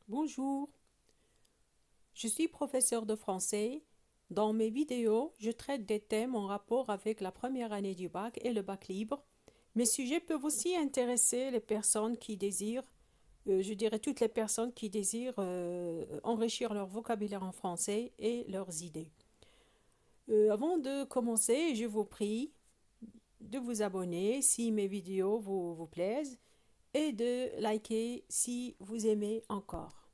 Bonjour, je suis professeur de français. Dans mes vidéos, je traite des thèmes en rapport avec la première année du bac et le bac libre. Mes sujets peuvent aussi intéresser les personnes qui désirent, je dirais toutes les personnes qui désirent enrichir leur vocabulaire en français et leurs idées. Avant de commencer, je vous prie de vous abonner si mes vidéos vous plaisent et de liker si vous aimez encore.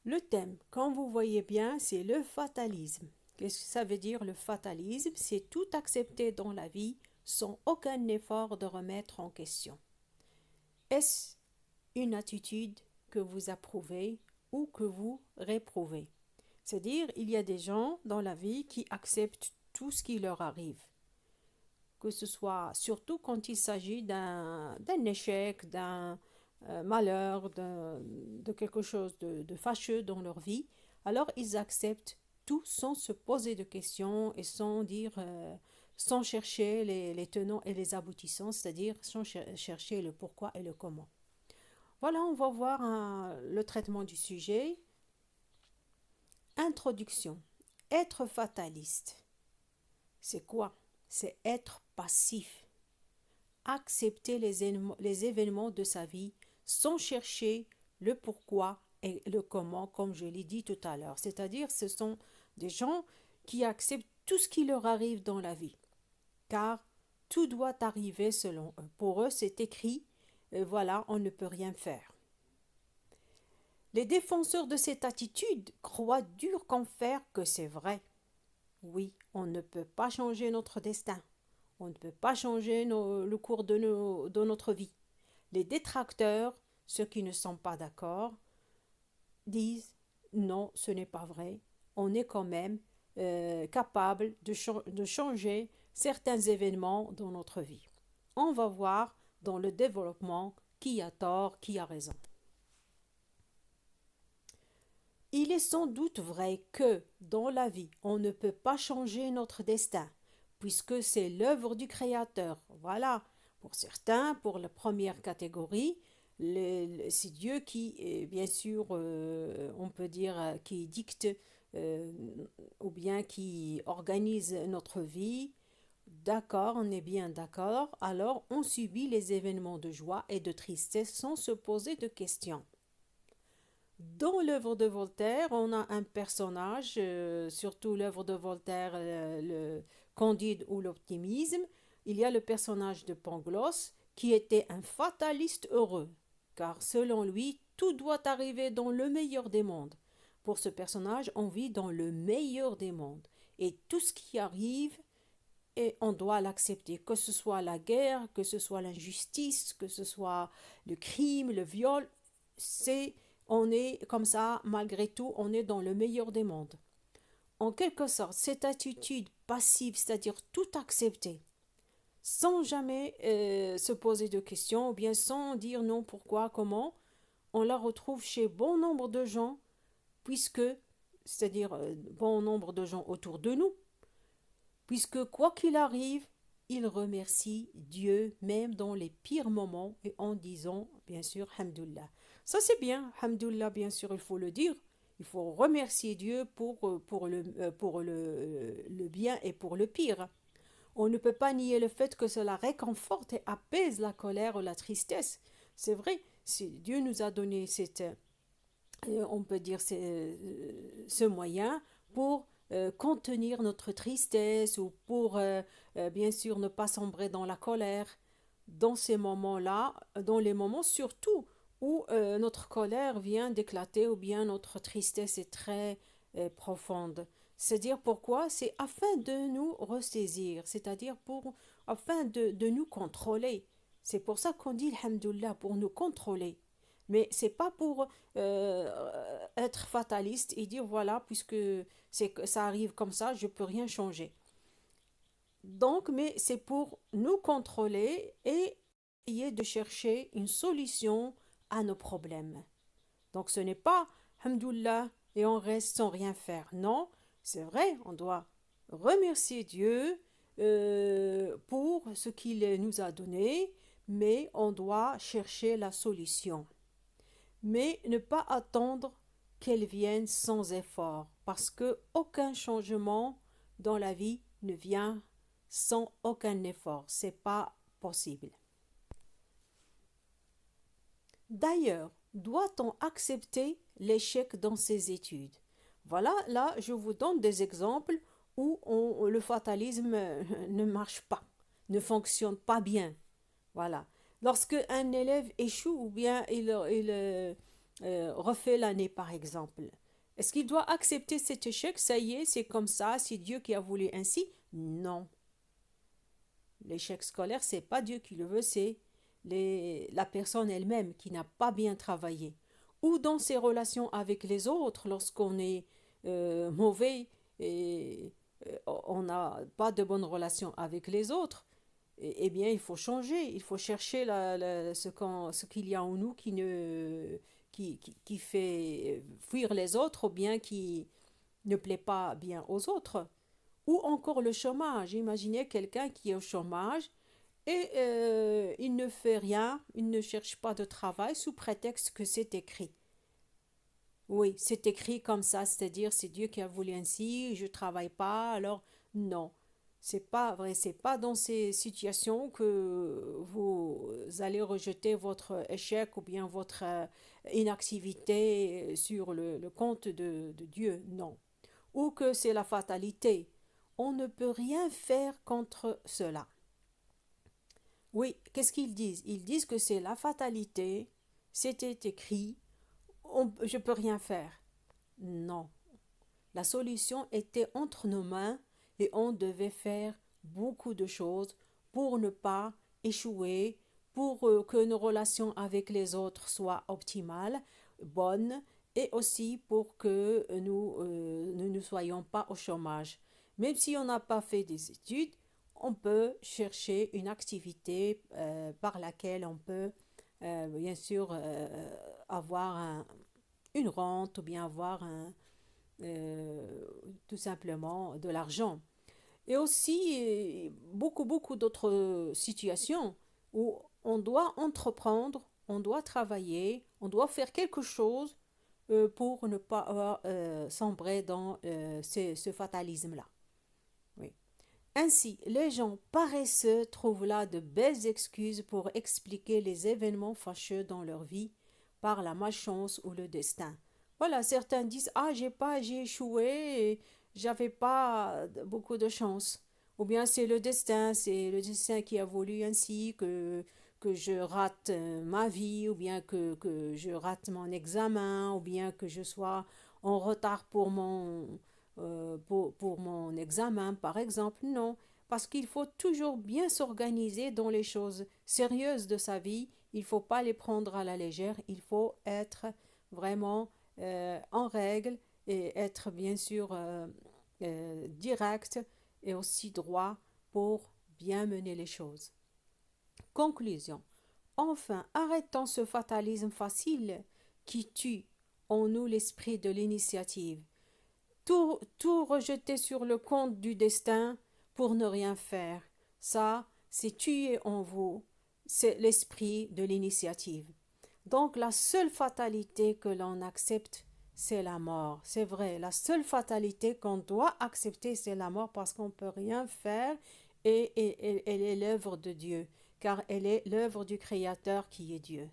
Le thème, comme vous voyez bien, c'est le fatalisme. Qu'est-ce que ça veut dire le fatalisme? C'est tout accepter dans la vie sans aucun effort de remettre en question. Est-ce une attitude que vous approuvez ou que vous réprouvez? C'est-à-dire, il y a des gens dans la vie qui acceptent tout ce qui leur arrive, que ce soit surtout quand il s'agit d'un échec, d'un malheur, de quelque chose de fâcheux dans leur vie, alors ils acceptent tout sans se poser de questions et sans dire, sans chercher les tenants et les aboutissants, c'est-à-dire sans chercher le pourquoi et le comment. Voilà, on va voir le traitement du sujet. Introduction. Être fataliste, c'est quoi? C'est être passif, accepter les événements de sa vie sans chercher le pourquoi et le comment, comme je l'ai dit tout à l'heure. C'est-à-dire, ce sont des gens qui acceptent tout ce qui leur arrive dans la vie, car tout doit arriver selon eux. Pour eux, c'est écrit, voilà, on ne peut rien faire. Les défenseurs de cette attitude croient dur comme fer que c'est vrai. Oui, on ne peut pas changer notre destin. On ne peut pas changer le cours de notre vie. Les détracteurs, ceux qui ne sont pas d'accord, disent non, ce n'est pas vrai. On est quand même capable de changer certains événements dans notre vie. On va voir dans le développement qui a tort, qui a raison. Il est sans doute vrai que, dans la vie, on ne peut pas changer notre destin, puisque c'est l'œuvre du Créateur. Voilà, pour certains, pour la première catégorie, c'est Dieu qui, bien sûr, on peut dire, qui dicte euh, ou bien qui organise notre vie. D'accord, on est bien d'accord. Alors, on subit les événements de joie et de tristesse sans se poser de questions. Dans l'œuvre de Voltaire, on a un personnage, surtout l'œuvre de Voltaire, le Candide ou l'optimisme. Il y a le personnage de Pangloss qui était un fataliste heureux, car selon lui, tout doit arriver dans le meilleur des mondes. Pour ce personnage, on vit dans le meilleur des mondes. Et tout ce qui arrive, et on doit l'accepter, que ce soit la guerre, que ce soit l'injustice, que ce soit le crime, le viol, c'est on est comme ça, malgré tout, on est dans le meilleur des mondes. En quelque sorte, cette attitude passive, c'est-à-dire tout accepter, sans jamais se poser de questions, ou bien sans dire non, pourquoi, comment, on la retrouve chez bon nombre de gens, puisque, c'est-à-dire bon nombre de gens autour de nous, puisque quoi qu'il arrive, il remercie Dieu même dans les pires moments et en disant bien sûr Hamdullah. Ça c'est bien, Hamdullah bien sûr il faut le dire. Il faut remercier Dieu pour le bien et pour le pire. On ne peut pas nier le fait que cela réconforte et apaise la colère ou la tristesse. C'est vrai, si Dieu nous a donné on peut dire ce moyen pour contenir notre tristesse ou pour bien sûr ne pas sombrer dans la colère dans ces moments-là, dans les moments surtout où notre colère vient d'éclater ou bien notre tristesse est très profonde. C'est-à-dire pourquoi? C'est afin de nous ressaisir, c'est-à-dire afin de nous contrôler. C'est pour ça qu'on dit Alhamdulillah, pour nous contrôler. Mais c'est pas pour être fataliste et dire voilà, puisque ça arrive comme ça, je peux rien changer. Donc, mais c'est pour nous contrôler et essayer de chercher une solution à nos problèmes. Donc, ce n'est pas Hamdoullah et on reste sans rien faire. Non, c'est vrai, on doit remercier Dieu pour ce qu'il nous a donné, mais on doit chercher la solution. mais ne pas attendre qu'elles viennent sans effort, parce que aucun changement dans la vie ne vient sans aucun effort. C'est pas possible. D'ailleurs, doit-on accepter l'échec dans ses études? Voilà, là, je vous donne des exemples où le fatalisme ne marche pas, ne fonctionne pas bien. Voilà. Lorsque un élève échoue ou bien il refait l'année, par exemple, est-ce qu'il doit accepter cet échec? Ça y est, c'est comme ça, c'est Dieu qui a voulu ainsi? Non. L'échec scolaire, c'est pas Dieu qui le veut, c'est la personne elle-même qui n'a pas bien travaillé. Ou dans ses relations avec les autres, lorsqu'on est mauvais et on n'a pas de bonnes relations avec les autres, eh bien, il faut changer, il faut chercher ce qu'il y a en nous qui fait fuir les autres ou bien qui ne plaît pas bien aux autres. Ou encore le chômage. Imaginez quelqu'un qui est au chômage et il ne fait rien, il ne cherche pas de travail sous prétexte que c'est écrit. Oui, c'est écrit comme ça, c'est-à-dire c'est Dieu qui a voulu ainsi, je ne travaille pas, alors non. C'est pas vrai, c'est pas dans ces situations que vous allez rejeter votre échec ou bien votre inactivité sur le compte de Dieu, non. Ou que c'est la fatalité. On ne peut rien faire contre cela. Oui, qu'est-ce qu'ils disent? Ils disent que c'est la fatalité, c'était écrit, je ne peux rien faire. Non, la solution était entre nos mains et on devait faire beaucoup de choses pour ne pas échouer, pour que nos relations avec les autres soient optimales, bonnes, et aussi pour que nous ne soyons pas au chômage. Même si on n'a pas fait des études, on peut chercher une activité par laquelle on peut bien sûr avoir une rente ou bien avoir euh, tout simplement de l'argent. Et aussi beaucoup d'autres situations où on doit entreprendre, on doit travailler, on doit faire quelque chose pour ne pas sombrer dans ce fatalisme-là. Oui. Ainsi, les gens paresseux trouvent là de belles excuses pour expliquer les événements fâcheux dans leur vie par la malchance ou le destin. Voilà, certains disent ah j'ai échoué, et j'avais pas beaucoup de chance. Ou bien c'est le destin qui a voulu ainsi que je rate ma vie, ou bien que je rate mon examen, ou bien que je sois en retard pour mon examen, par exemple. Non, parce qu'il faut toujours bien s'organiser dans les choses sérieuses de sa vie. Il ne faut pas les prendre à la légère. Il faut être vraiment en règle et être bien sûr direct et aussi droit pour bien mener les choses. Conclusion. Enfin, arrêtons ce fatalisme facile qui tue en nous l'esprit de l'initiative. Tout rejeter sur le compte du destin pour ne rien faire. Ça, c'est tuer en vous, c'est l'esprit de l'initiative. Donc la seule fatalité que l'on accepte, c'est la mort. C'est vrai, la seule fatalité qu'on doit accepter, c'est la mort parce qu'on ne peut rien faire et elle est l'œuvre de Dieu, car elle est l'œuvre du Créateur qui est Dieu.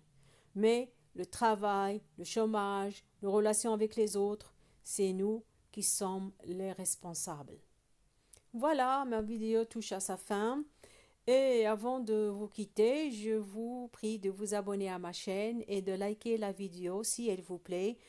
Mais le travail, le chômage, nos relations avec les autres, c'est nous qui sommes les responsables. Voilà, ma vidéo touche à sa fin. Et avant de vous quitter, je vous prie de vous abonner à ma chaîne et de liker la vidéo si elle vous plaît